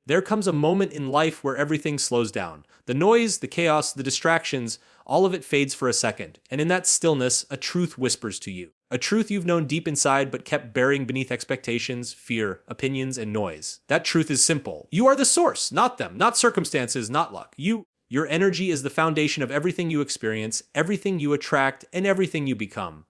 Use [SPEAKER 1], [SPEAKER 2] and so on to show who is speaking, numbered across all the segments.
[SPEAKER 1] There comes a moment in life where everything slows down. The noise, the chaos, the distractions, all of it fades for a second, and in that stillness, a truth whispers to you. A truth you've known deep inside but kept burying beneath expectations, fear, opinions, and noise. That truth is simple. You are the source, not them, not circumstances, not luck. Your energy is the foundation of everything you experience, everything you attract, and everything you become.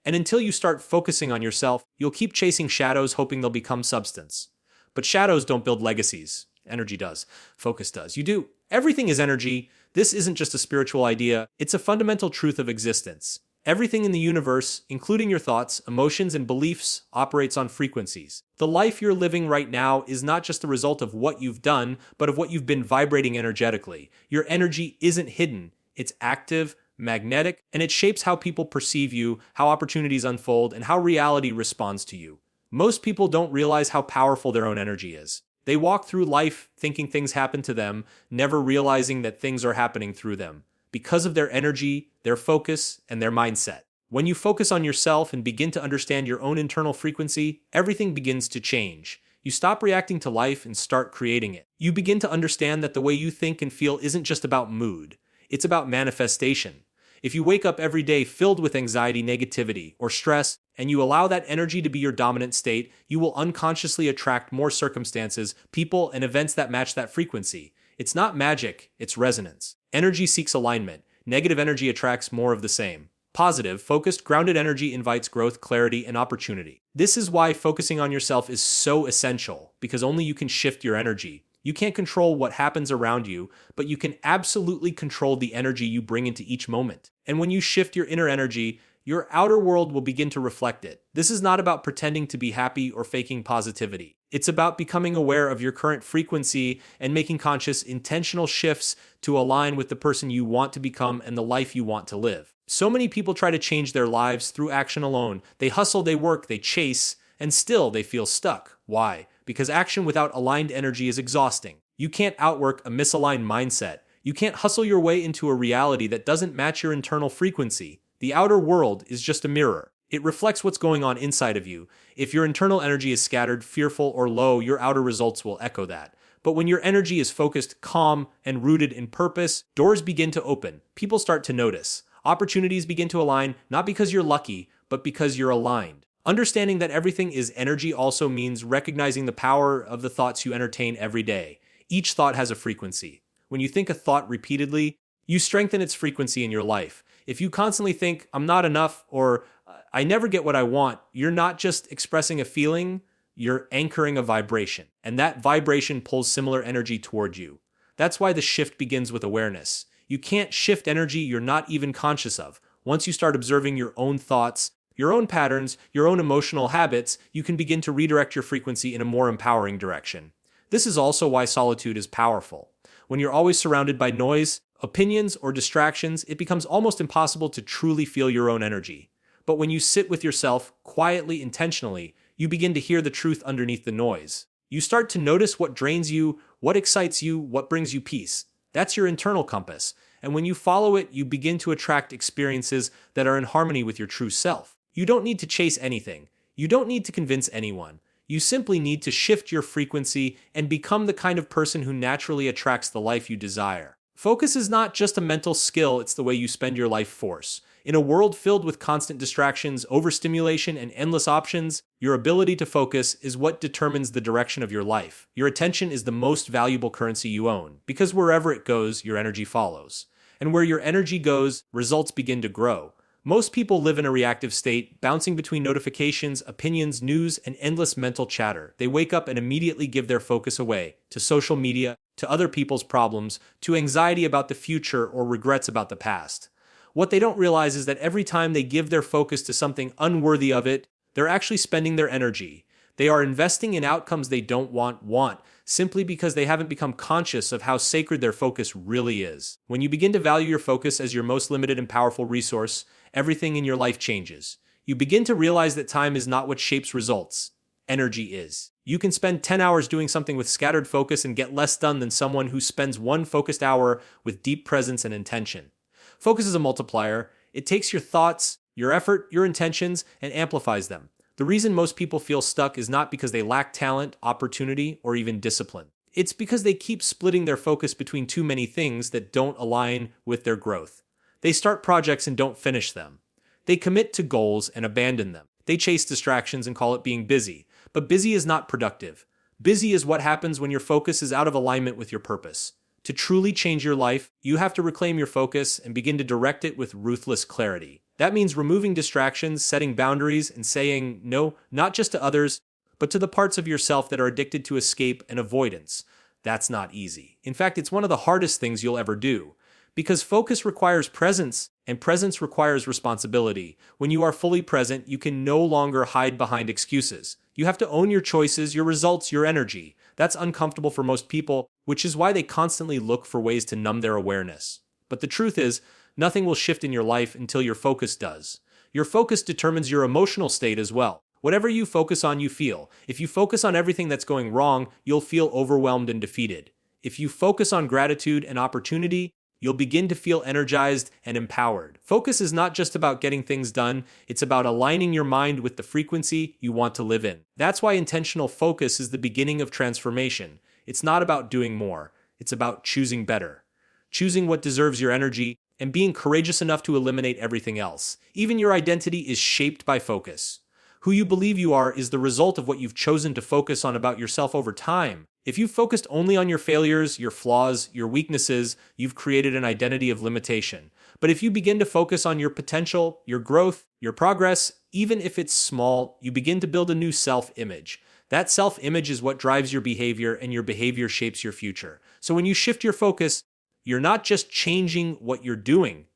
[SPEAKER 1] And until you start focusing on yourself, you'll keep chasing shadows hoping they'll become substance. But shadows don't build legacies. Energy does. Focus does. You do. Everything is energy. This isn't just a spiritual idea. It's a fundamental truth of existence. Everything in the universe, including your thoughts, emotions, and beliefs, operates on frequencies. The life you're living right now is not just the result of what you've done, but of what you've been vibrating energetically. Your energy isn't hidden. It's active, magnetic, and it shapes how people perceive you, how opportunities unfold, and how reality responds to you. Most people don't realize how powerful their own energy is. They walk through life thinking things happen to them, never realizing that things are happening through them, because of their energy, their focus, and their mindset. When you focus on yourself and begin to understand your own internal frequency, everything begins to change. You stop reacting to life and start creating it. You begin to understand that the way you think and feel isn't just about mood, it's about manifestation. If you wake up every day filled with anxiety, negativity, or stress, and you allow that energy to be your dominant state, you will unconsciously attract more circumstances, people, and events that match that frequency. It's not magic, it's resonance. Energy seeks alignment. Negative energy attracts more of the same. Positive, focused, grounded energy invites growth, clarity, and opportunity. This is why focusing on yourself is so essential, because only you can shift your energy. You can't control what happens around you, but you can absolutely control the energy you bring into each moment. And when you shift your inner energy, your outer world will begin to reflect it. This is not about pretending to be happy or faking positivity. It's about becoming aware of your current frequency and making conscious, intentional shifts to align with the person you want to become and the life you want to live. So many people try to change their lives through action alone. They hustle, they work, they chase, and still they feel stuck. Why? Because action without aligned energy is exhausting. You can't outwork a misaligned mindset. You can't hustle your way into a reality that doesn't match your internal frequency. The outer world is just a mirror. It reflects what's going on inside of you. If your internal energy is scattered, fearful, or low, your outer results will echo that. But when your energy is focused, calm, and rooted in purpose, doors begin to open. People start to notice. Opportunities begin to align, not because you're lucky, but because you're aligned. Understanding that everything is energy also means recognizing the power of the thoughts you entertain every day. Each thought has a frequency. When you think a thought repeatedly, you strengthen its frequency in your life. If you constantly think, I'm not enough, or I never get what I want, you're not just expressing a feeling, you're anchoring a vibration. And that vibration pulls similar energy toward you. That's why the shift begins with awareness. You can't shift energy you're not even conscious of. Once you start observing your own thoughts, your own patterns, your own emotional habits, you can begin to redirect your frequency in a more empowering direction. This is also why solitude is powerful. When you're always surrounded by noise, opinions, or distractions, it becomes almost impossible to truly feel your own energy. But when you sit with yourself, quietly, intentionally, you begin to hear the truth underneath the noise. You start to notice what drains you, what excites you, what brings you peace. That's your internal compass. And when you follow it, you begin to attract experiences that are in harmony with your true self. You don't need to chase anything. You don't need to convince anyone. You simply need to shift your frequency and become the kind of person who naturally attracts the life you desire. Focus is not just a mental skill, it's the way you spend your life force. In a world filled with constant distractions, overstimulation, and endless options, your ability to focus is what determines the direction of your life. Your attention is the most valuable currency you own, because wherever it goes, your energy follows. And where your energy goes, results begin to grow. Most people live in a reactive state, bouncing between notifications, opinions, news, and endless mental chatter. They wake up and immediately give their focus away to social media, to other people's problems, to anxiety about the future or regrets about the past. What they don't realize is that every time they give their focus to something unworthy of it, they're actually spending their energy. They are investing in outcomes they don't want, simply because they haven't become conscious of how sacred their focus really is. When you begin to value your focus as your most limited and powerful resource, everything in your life changes. You begin to realize that time is not what shapes results. Energy is. You can spend 10 hours doing something with scattered focus and get less done than someone who spends one focused hour with deep presence and intention. Focus is a multiplier. It takes your thoughts, your effort, your intentions, and amplifies them. The reason most people feel stuck is not because they lack talent, opportunity, or even discipline. It's because they keep splitting their focus between too many things that don't align with their growth. They start projects and don't finish them. They commit to goals and abandon them. They chase distractions and call it being busy. But busy is not productive. Busy is what happens when your focus is out of alignment with your purpose. To truly change your life, you have to reclaim your focus and begin to direct it with ruthless clarity. That means removing distractions, setting boundaries, and saying no, not just to others, but to the parts of yourself that are addicted to escape and avoidance. That's not easy. In fact, it's one of the hardest things you'll ever do. Because focus requires presence, and presence requires responsibility. When you are fully present, you can no longer hide behind excuses. You have to own your choices, your results, your energy. That's uncomfortable for most people, which is why they constantly look for ways to numb their awareness. But the truth is, nothing will shift in your life until your focus does. Your focus determines your emotional state as well. Whatever you focus on, you feel. If you focus on everything that's going wrong, you'll feel overwhelmed and defeated. If you focus on gratitude and opportunity, you'll begin to feel energized and empowered. Focus is not just about getting things done, it's about aligning your mind with the frequency you want to live in. That's why intentional focus is the beginning of transformation. It's not about doing more, it's about choosing better. Choosing what deserves your energy and being courageous enough to eliminate everything else. Even your identity is shaped by focus. Who you believe you are is the result of what you've chosen to focus on about yourself over time. If you've focused only on your failures, your flaws, your weaknesses, you've created an identity of limitation. But if you begin to focus on your potential, your growth, your progress, even if it's small, you begin to build a new self-image. That self-image is what drives your behavior, and your behavior shapes your future. So when you shift your focus, you're not just changing what you're doing,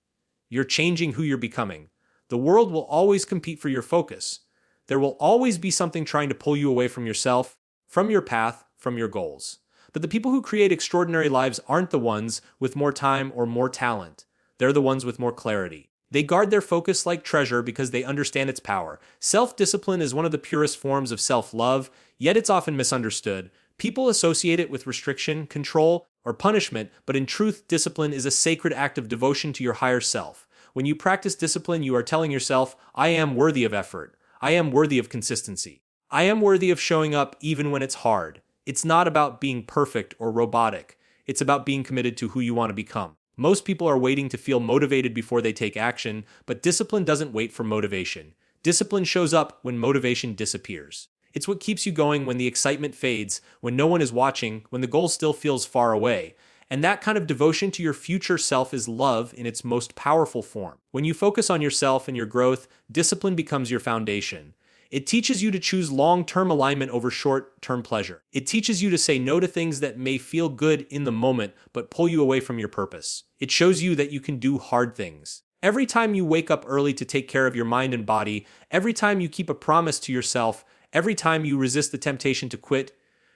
[SPEAKER 1] you're changing who you're becoming. The world will always compete for your focus. There will always be something trying to pull you away from yourself, from your path, from your goals. But the people who create extraordinary lives aren't the ones with more time or more talent. They're the ones with more clarity. They guard their focus like treasure because they understand its power. Self-discipline is one of the purest forms of self-love, yet it's often misunderstood. People associate it with restriction, control, or punishment, but in truth, discipline is a sacred act of devotion to your higher self. When you practice discipline, you are telling yourself, I am worthy of effort. I am worthy of consistency. I am worthy of showing up even when it's hard. It's not about being perfect or robotic. It's about being committed to who you want to become. Most people are waiting to feel motivated before they take action, but discipline doesn't wait for motivation. Discipline shows up when motivation disappears. It's what keeps you going when the excitement fades, when no one is watching, when the goal still feels far away. And that kind of devotion to your future self is love in its most powerful form. When you focus on yourself and your growth, discipline becomes your foundation. It teaches you to choose long-term alignment over short-term pleasure. It teaches you to say no to things that may feel good in the moment, but pull you away from your purpose. It shows you that you can do hard things. Every time you wake up early to take care of your mind and body, every time you keep a promise to yourself, every time you resist the temptation to quit,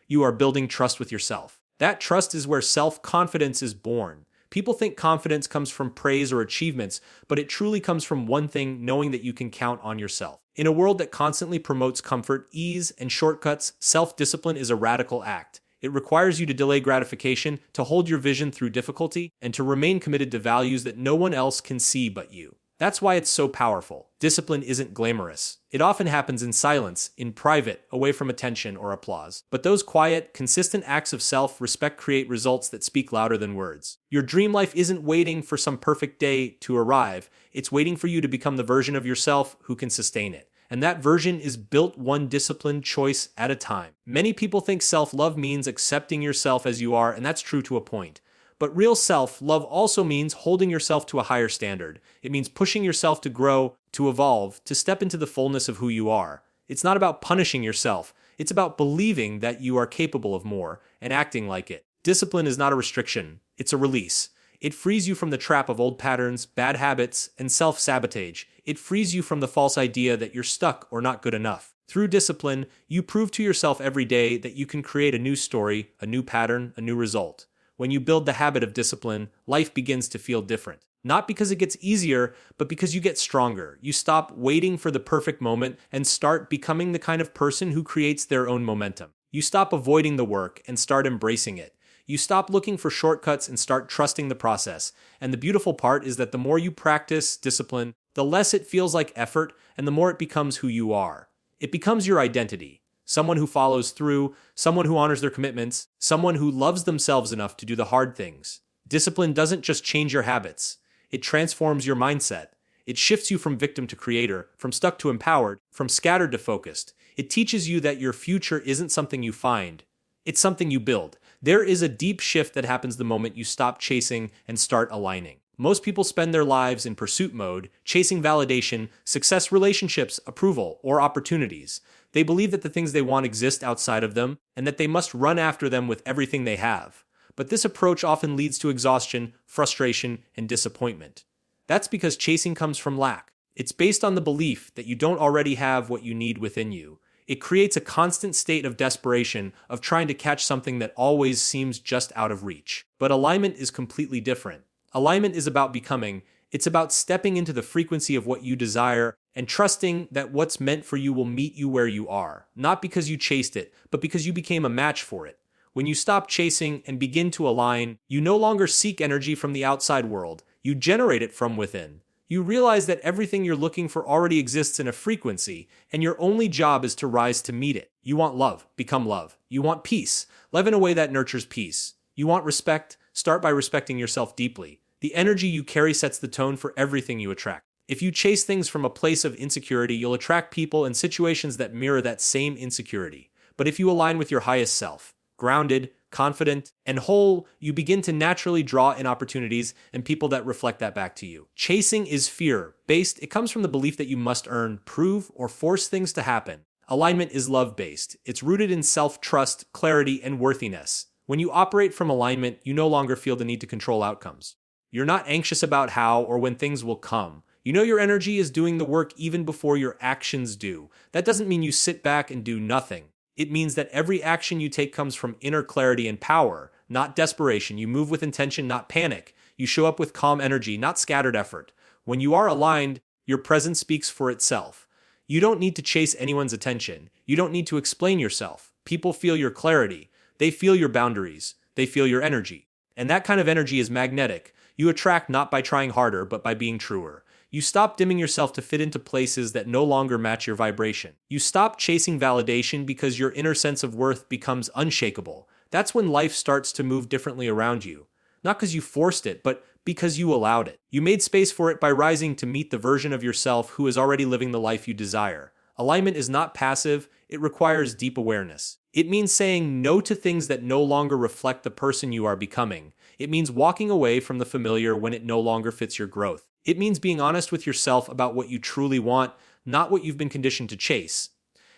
[SPEAKER 1] you are building trust with yourself. That trust is where self-confidence is born. People think confidence comes from praise or achievements, but it truly comes from one thing: knowing that you can count on yourself. In a world that constantly promotes comfort, ease, and shortcuts, self-discipline is a radical act. It requires you to delay gratification, to hold your vision through difficulty, and to remain committed to values that no one else can see but you. That's why it's so powerful. Discipline isn't glamorous. It often happens in silence, in private, away from attention or applause. But those quiet, consistent acts of self-respect create results that speak louder than words. Your dream life isn't waiting for some perfect day to arrive. It's waiting for you to become the version of yourself who can sustain it. And that version is built one disciplined choice at a time. Many people think self-love means accepting yourself as you are, and that's true to a point. But real self-love also means holding yourself to a higher standard. It means pushing yourself to grow, to evolve, to step into the fullness of who you are. It's not about punishing yourself. It's about believing that you are capable of more and acting like it. Discipline is not a restriction. It's a release. It frees you from the trap of old patterns, bad habits, and self-sabotage. It frees you from the false idea that you're stuck or not good enough. Through discipline, you prove to yourself every day that you can create a new story, a new pattern, a new result. When you build the habit of discipline, life begins to feel different. Not because it gets easier, but because you get stronger. You stop waiting for the perfect moment and start becoming the kind of person who creates their own momentum. You stop avoiding the work and start embracing it. You stop looking for shortcuts and start trusting the process. And the beautiful part is that the more you practice discipline, the less it feels like effort and the more it becomes who you are. It becomes your identity. someone who follows through, someone who honors their commitments, someone who loves themselves enough to do the hard things. Discipline doesn't just change your habits, it transforms your mindset. It shifts you from victim to creator, from stuck to empowered, from scattered to focused. It teaches you that your future isn't something you find, it's something you build. There is a deep shift that happens the moment you stop chasing and start aligning. Most people spend their lives in pursuit mode, chasing validation, success, relationships, approval, or opportunities. They believe that the things they want exist outside of them, and that they must run after them with everything they have. But this approach often leads to exhaustion, frustration, and disappointment. That's because chasing comes from lack. It's based on the belief that you don't already have what you need within you. It creates a constant state of desperation, of trying to catch something that always seems just out of reach. But alignment is completely different. Alignment is about becoming. It's about stepping into the frequency of what you desire and trusting that what's meant for you will meet you where you are, not because you chased it, but because you became a match for it. When you stop chasing and begin to align, you no longer seek energy from the outside world. You generate it from within. You realize that everything you're looking for already exists in a frequency, and your only job is to rise to meet it. You want love, become love. You want peace, live in a way that nurtures peace. You want respect, start by respecting yourself deeply. The energy you carry sets the tone for everything you attract. If you chase things from a place of insecurity, you'll attract people and situations that mirror that same insecurity. But if you align with your highest self, grounded, confident, and whole, you begin to naturally draw in opportunities and people that reflect that back to you. Chasing is fear-based. It comes from the belief that you must earn, prove, or force things to happen. Alignment is love-based. It's rooted in self-trust, clarity, and worthiness. When you operate from alignment, you no longer feel the need to control outcomes. You're not anxious about how or when things will come. You know your energy is doing the work even before your actions do. That doesn't mean you sit back and do nothing. It means that every action you take comes from inner clarity and power, not desperation. You move with intention, not panic. You show up with calm energy, not scattered effort. When you are aligned, your presence speaks for itself. You don't need to chase anyone's attention. You don't need to explain yourself. People feel your clarity. They feel your boundaries. They feel your energy. And that kind of energy is magnetic. You attract not by trying harder, but by being truer. You stop dimming yourself to fit into places that no longer match your vibration. You stop chasing validation because your inner sense of worth becomes unshakable. That's when life starts to move differently around you. Not because you forced it, but because you allowed it. You made space for it by rising to meet the version of yourself who is already living the life you desire. Alignment is not passive, it requires deep awareness. It means saying no to things that no longer reflect the person you are becoming. It means walking away from the familiar when it no longer fits your growth. It means being honest with yourself about what you truly want, not what you've been conditioned to chase.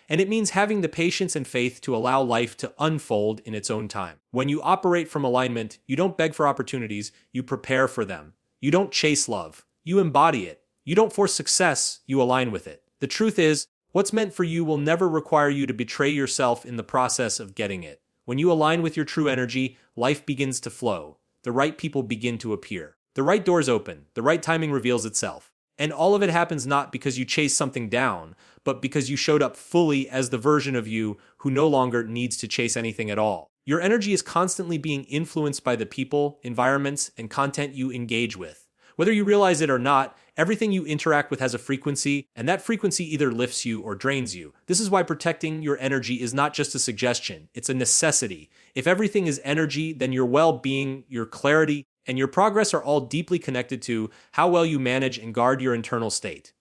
[SPEAKER 1] And it means having the patience and faith to allow life to unfold in its own time. When you operate from alignment, you don't beg for opportunities, you prepare for them. You don't chase love, you embody it. You don't force success, you align with it. The truth is, what's meant for you will never require you to betray yourself in the process of getting it. When you align with your true energy, life begins to flow. The right people begin to appear. The right doors open. The right timing reveals itself. And all of it happens not because you chased something down, but because you showed up fully as the version of you who no longer needs to chase anything at all. Your energy is constantly being influenced by the people, environments, and content you engage with. Whether you realize it or not, everything you interact with has a frequency, and that frequency either lifts you or drains you. This is why protecting your energy is not just a suggestion, it's a necessity. If everything is energy, then your well-being, your clarity, and your progress are all deeply connected to how well you manage and guard your internal state.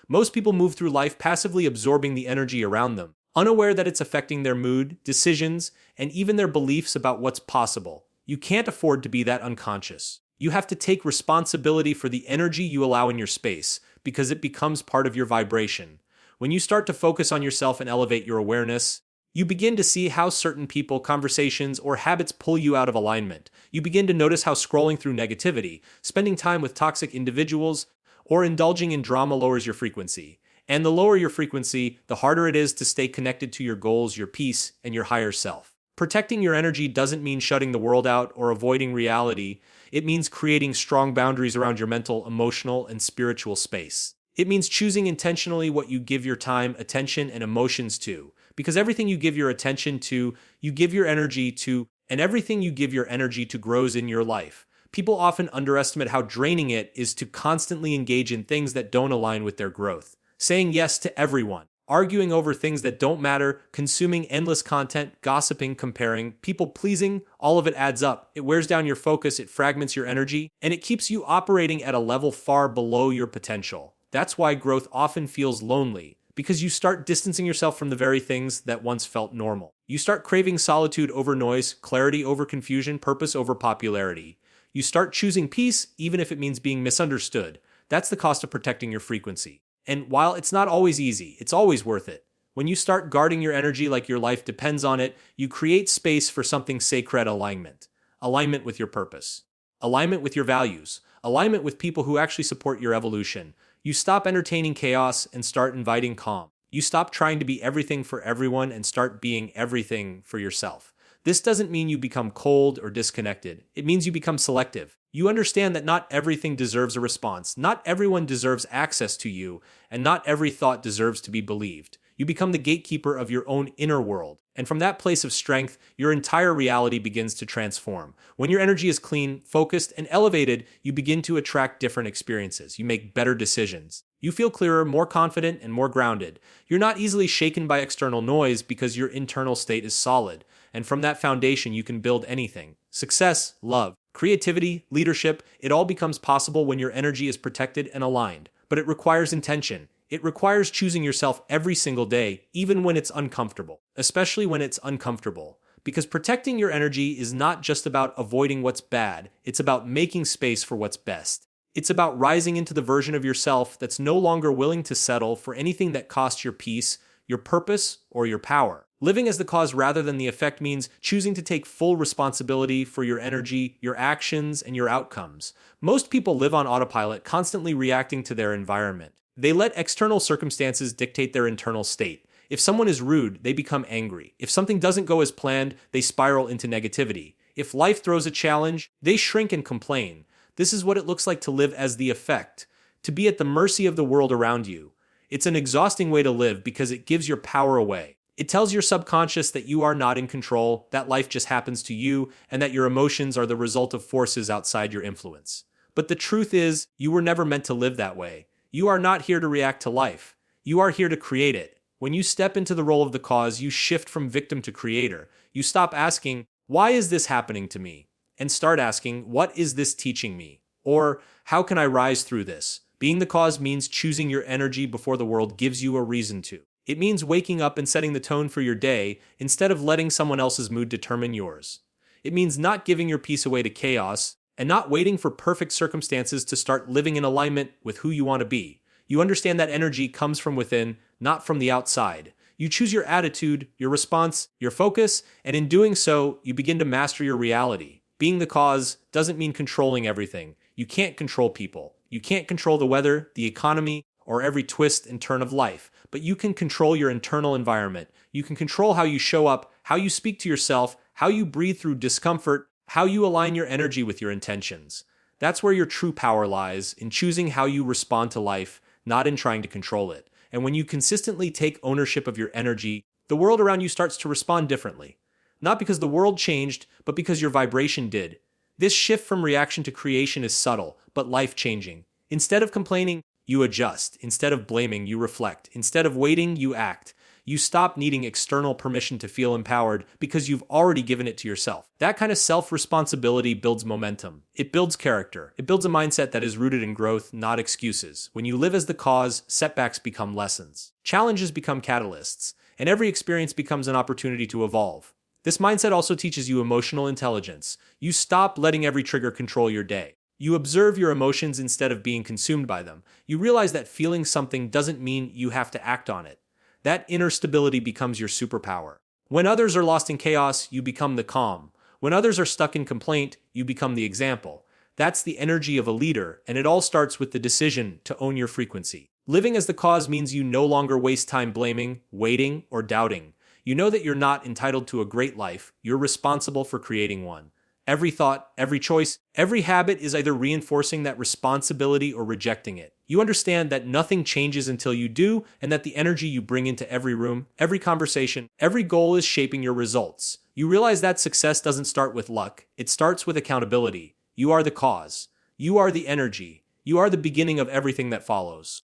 [SPEAKER 1] Most people move through life passively absorbing the energy around them, unaware that it's affecting their mood, decisions, and even their beliefs about what's possible. You can't afford to be that unconscious. You have to take responsibility for the energy you allow in your space, because it becomes part of your vibration. When you start to focus on yourself and elevate your awareness, you begin to see how certain people, conversations, or habits pull you out of alignment. You begin to notice how scrolling through negativity, spending time with toxic individuals, or indulging in drama lowers your frequency. And the lower your frequency, the harder it is to stay connected to your goals, your peace, and your higher self. Protecting your energy doesn't mean shutting the world out or avoiding reality. It means creating strong boundaries around your mental, emotional, and spiritual space. It means choosing intentionally what you give your time, attention, and emotions to. Because everything you give your attention to, you give your energy to, and everything you give your energy to grows in your life. People often underestimate how draining it is to constantly engage in things that don't align with their growth. Saying yes to everyone, arguing over things that don't matter, consuming endless content, gossiping, comparing, people pleasing, all of it adds up. It wears down your focus, it fragments your energy, and it keeps you operating at a level far below your potential. That's why growth often feels lonely, because you start distancing yourself from the very things that once felt normal. You start craving solitude over noise, clarity over confusion, purpose over popularity. You start choosing peace, even if it means being misunderstood. That's the cost of protecting your frequency. And while it's not always easy, it's always worth it. When you start guarding your energy like your life depends on it, you create space for something sacred: alignment. Alignment with your purpose. Alignment with your values. Alignment with people who actually support your evolution. You stop entertaining chaos and start inviting calm. You stop trying to be everything for everyone and start being everything for yourself. This doesn't mean you become cold or disconnected. It means you become selective. You understand that not everything deserves a response, not everyone deserves access to you, and not every thought deserves to be believed. You become the gatekeeper of your own inner world. And from that place of strength, your entire reality begins to transform. When your energy is clean, focused, and elevated, you begin to attract different experiences. You make better decisions. You feel clearer, more confident, and more grounded. You're not easily shaken by external noise because your internal state is solid. And from that foundation, you can build anything. Success, love, creativity, leadership, it all becomes possible when your energy is protected and aligned. But it requires intention. It requires choosing yourself every single day, even when it's uncomfortable, especially when it's uncomfortable. Because protecting your energy is not just about avoiding what's bad, it's about making space for what's best. It's about rising into the version of yourself that's no longer willing to settle for anything that costs your peace, your purpose, or your power. Living as the cause rather than the effect means choosing to take full responsibility for your energy, your actions, and your outcomes. Most people live on autopilot, constantly reacting to their environment. They let external circumstances dictate their internal state. If someone is rude, they become angry. If something doesn't go as planned, they spiral into negativity. If life throws a challenge, they shrink and complain. This is what it looks like to live as the effect, to be at the mercy of the world around you. It's an exhausting way to live because it gives your power away. It tells your subconscious that you are not in control, that life just happens to you, and that your emotions are the result of forces outside your influence. But the truth is, you were never meant to live that way. You are not here to react to life. You are here to create it. When you step into the role of the cause, you shift from victim to creator. You stop asking, why is this happening to me? And start asking, what is this teaching me? Or, how can I rise through this? Being the cause means choosing your energy before the world gives you a reason to. It means waking up and setting the tone for your day instead of letting someone else's mood determine yours. It means not giving your peace away to chaos and not waiting for perfect circumstances to start living in alignment with who you want to be. You understand that energy comes from within, not from the outside. You choose your attitude, your response, your focus, and in doing so, you begin to master your reality. Being the cause doesn't mean controlling everything. You can't control people. You can't control the weather, the economy, or every twist and turn of life. But you can control your internal environment. You can control how you show up, how you speak to yourself, how you breathe through discomfort, how you align your energy with your intentions. That's where your true power lies, in choosing how you respond to life, not in trying to control it. And when you consistently take ownership of your energy, the world around you starts to respond differently. Not because the world changed, but because your vibration did. This shift from reaction to creation is subtle, but life-changing. Instead of complaining, you adjust. Instead of blaming, you reflect. Instead of waiting, you act. You stop needing external permission to feel empowered because you've already given it to yourself. That kind of self-responsibility builds momentum. It builds character. It builds a mindset that is rooted in growth, not excuses. When you live as the cause, setbacks become lessons. Challenges become catalysts. And every experience becomes an opportunity to evolve. This mindset also teaches you emotional intelligence. You stop letting every trigger control your day. You observe your emotions instead of being consumed by them. You realize that feeling something doesn't mean you have to act on it. That inner stability becomes your superpower. When others are lost in chaos, you become the calm. When others are stuck in complaint, you become the example. That's the energy of a leader, and it all starts with the decision to own your frequency. Living as the cause means you no longer waste time blaming, waiting, or doubting. You know that you're not entitled to a great life. You're responsible for creating one. Every thought, every choice, every habit is either reinforcing that responsibility or rejecting it. You understand that nothing changes until you do, and that the energy you bring into every room, every conversation, every goal is shaping your results. You realize that success doesn't start with luck. It starts with accountability. You are the cause. You are the energy. You are the beginning of everything that follows.